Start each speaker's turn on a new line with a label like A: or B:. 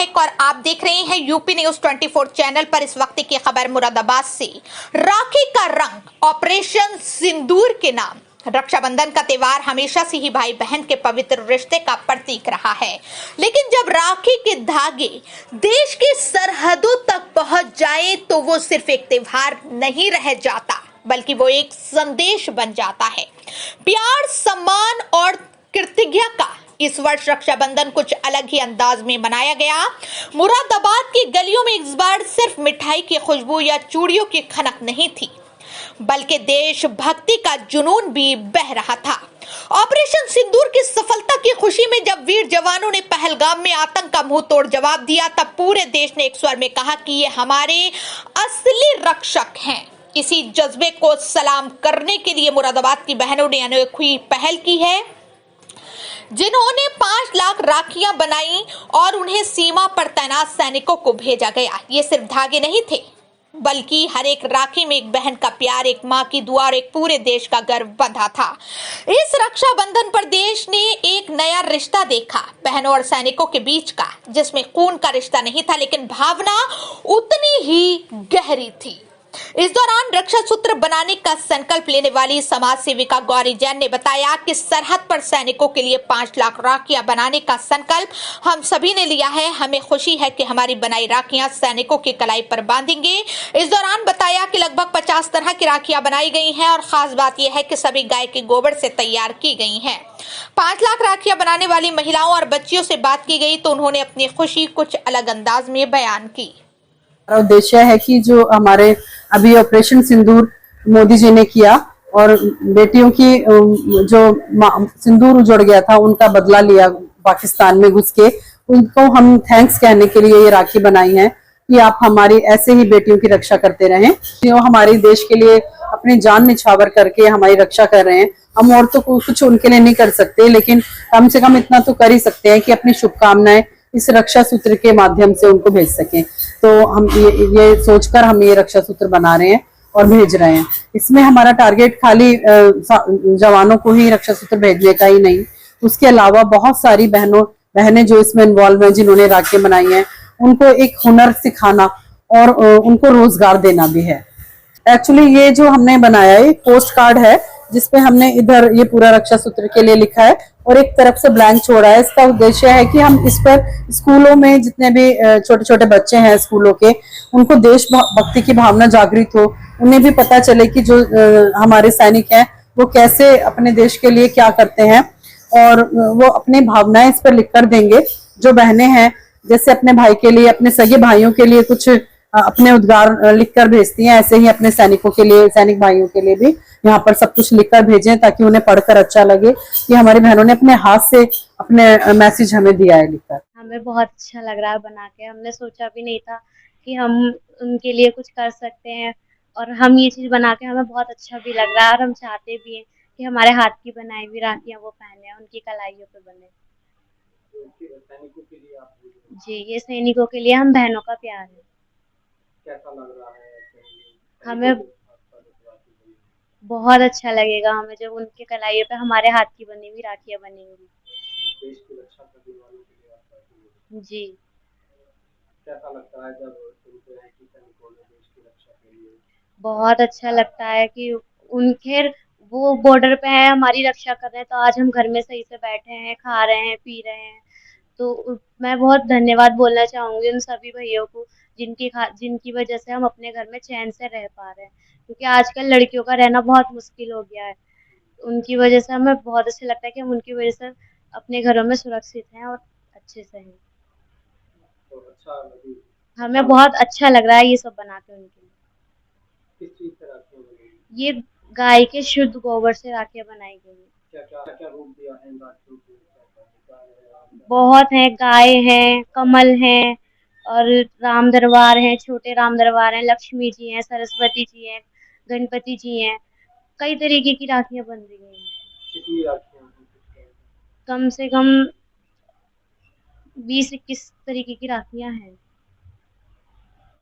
A: महक और आप देख रहे हैं यूपी न्यूज 24 चैनल पर। इस वक्त की खबर मुरादाबाद से। राखी का रंग ऑपरेशन सिंदूर के नाम। रक्षाबंधन का त्योहार हमेशा से ही भाई बहन के पवित्र रिश्ते का प्रतीक रहा है, लेकिन जब राखी के धागे देश की सरहदों तक पहुंच जाए तो वो सिर्फ एक त्योहार नहीं रह जाता, बल्कि वो एक संदेश बन जाता है। प्यार, सम्मान और कृतज्ञता का इस वर्ष रक्षाबंधन कुछ अलग ही अंदाज में मनाया गया। मुरादाबाद की गलियों में इस बार सिर्फ मिठाई की खुशबू या चूड़ियों की खनक नहीं थी, बल्कि देशभक्ति का जुनून भी बह रहा था। ऑपरेशन सिंदूर की सफलता की खुशी में जब वीर जवानों ने पहलगाम में आतंक का मुंह तोड़ जवाब दिया, तब पूरे देश ने एक स्वर में कहा कि ये हमारे असली रक्षक हैं। इसी जज्बे को सलाम करने के लिए मुरादाबाद की बहनों ने अनोखी पहल की है, जिन्होंने 5 लाख राखियां बनाई और उन्हें सीमा पर तैनात सैनिकों को भेजा गया। ये सिर्फ धागे नहीं थे, बल्कि हर एक राखी में एक बहन का प्यार, एक माँ की दुआ और एक पूरे देश का गर्व बंधा था। इस रक्षाबंधन पर देश ने एक नया रिश्ता देखा, बहनों और सैनिकों के बीच का, जिसमें खून का रिश्ता नहीं था, लेकिन भावना उतनी ही गहरी थी। इस दौरान रक्षा सूत्र बनाने का संकल्प लेने वाली समाज सेविका गौरी जैन ने बताया कि सरहद पर सैनिकों के लिए 5 लाख राखियां बनाने का संकल्प हम सभी ने लिया है। हमें खुशी है कि हमारी बनाई राखियां सैनिकों की कलाई पर बांधेंगे। इस दौरान बताया कि लगभग 50 तरह की राखियां बनाई गई हैं और खास बात यह है कि सभी गाय के गोबर से तैयार की गई हैं। 5 लाख राखियां बनाने वाली महिलाओं और बच्चियों से बात की गई तो उन्होंने अपनी खुशी कुछ अलग अंदाज में बयान की।
B: उद्देश्य है कि जो हमारे अभी ऑपरेशन सिंदूर मोदी जी ने किया और बेटियों की जो सिंदूर उजड़ गया था उनका बदला लिया पाकिस्तान में घुस के, उनको हम थैंक्स कहने के लिए ये राखी बनाई है कि आप हमारी ऐसे ही बेटियों की रक्षा करते रहें। जो हमारे देश के लिए अपनी जान निछावर करके हमारी रक्षा कर रहे हैं। हम और तो कुछ उनके लिए नहीं कर सकते, लेकिन कम से कम इतना तो कर ही सकते हैं कि अपनी शुभकामनाएं इस रक्षा सूत्र के माध्यम से उनको भेज सकें। तो हम ये सोचकर हम ये रक्षा सूत्र बना रहे हैं और भेज रहे हैं। इसमें हमारा टारगेट खाली जवानों को ही रक्षा सूत्र भेजने का ही नहीं, उसके अलावा बहुत सारी बहनें जो इसमें इन्वॉल्व हैं, जिन्होंने राखियां बनाई हैं, उनको एक हुनर सिखाना और उनको रोजगार देना भी है। एक्चुअली ये जो हमने बनाया है पोस्ट कार्ड है, जिसपे हमने इधर ये पूरा रक्षा सूत्र के लिए लिखा है और एक तरफ से ब्लैंक छोड़ा है। इसका उद्देश्य है कि हम इस पर स्कूलों में जितने भी छोटे छोटे बच्चे हैं स्कूलों के, उनको देशभक्ति की भावना जागृत हो, उन्हें भी पता चले कि जो हमारे सैनिक हैं वो कैसे अपने देश के लिए क्या करते हैं, और वो अपनी भावनाएं इस पर लिख कर देंगे। जो बहनें हैं जैसे अपने भाई के लिए, अपने सगे भाइयों के लिए कुछ अपने उद्गार लिखकर भेजती हैं, ऐसे ही अपने सैनिकों के लिए, सैनिक भाइयों के लिए भी यहाँ पर सब कुछ लिखकर भेजें, ताकि उन्हें पढ़कर अच्छा लगे कि हमारी बहनों ने अपने हाथ से अपने मैसेज हमें दिया है लिखकर।
C: हमें बहुत अच्छा लग रहा है बना के। हमने सोचा भी नहीं था कि हम उनके लिए कुछ कर सकते हैं, और हम ये चीज बना के हमें बहुत अच्छा भी लग रहा है, और हम चाहते भी हैं कि हमारे हाथ की बनाई हुई राखियां वो पहने, उनकी कलाइयों पे बने। जी, ये सैनिकों के लिए हम बहनों का प्यार है।
D: कैसा लग रहा है?
C: हमें बहुत अच्छा लगेगा हमें जब उनके कलाइयों पे हमारे हाथ की बनी हुई राखियां बनेंगी।
D: देश की रक्षा करने वालों के लिए आप करती हैं।
C: जी,
D: कैसा लगता है जब सुनते हैं कि सैनिकों ने देश की रक्षा के लिए?
C: बहुत अच्छा लगता है कि उनके वो बॉर्डर पे है, हमारी रक्षा कर रहे हैं, तो आज हम घर में सही से बैठे हैं, खा रहे हैं, पी रहे हैं। तो मैं बहुत धन्यवाद बोलना चाहूंगी उन सभी भैयों को जिनकी वजह से हम अपने घर में चैन से रह पा रहे हैं, क्योंकि आजकल लड़कियों का रहना बहुत मुश्किल हो गया है। उनकी वजह से हमें बहुत अच्छा लगता है कि हम उनकी वजह से अपने घरों में सुरक्षित हैं और अच्छे से हैं।
D: तो अच्छा लगी।
C: हमें बहुत अच्छा लग रहा है ये सब बना के उनके लिए।
D: किस चीज से राखियां बनेगी?
C: ये गाय के शुद्ध गोबर से राखियां बनाई गई हैं।
D: क्या रूप दिया है इन राखियों को?
C: बहुत हैं, गाय हैं, कमल हैं, और राम दरबार हैं, छोटे राम दरबार हैं, लक्ष्मी जी हैं, सरस्वती जी हैं, गणपति जी हैं। कई तरीके की राखियां बन रही हैं।
D: कितनी राखियां हैं?
C: कम से कम 20-21 तरीके की राखियां हैं।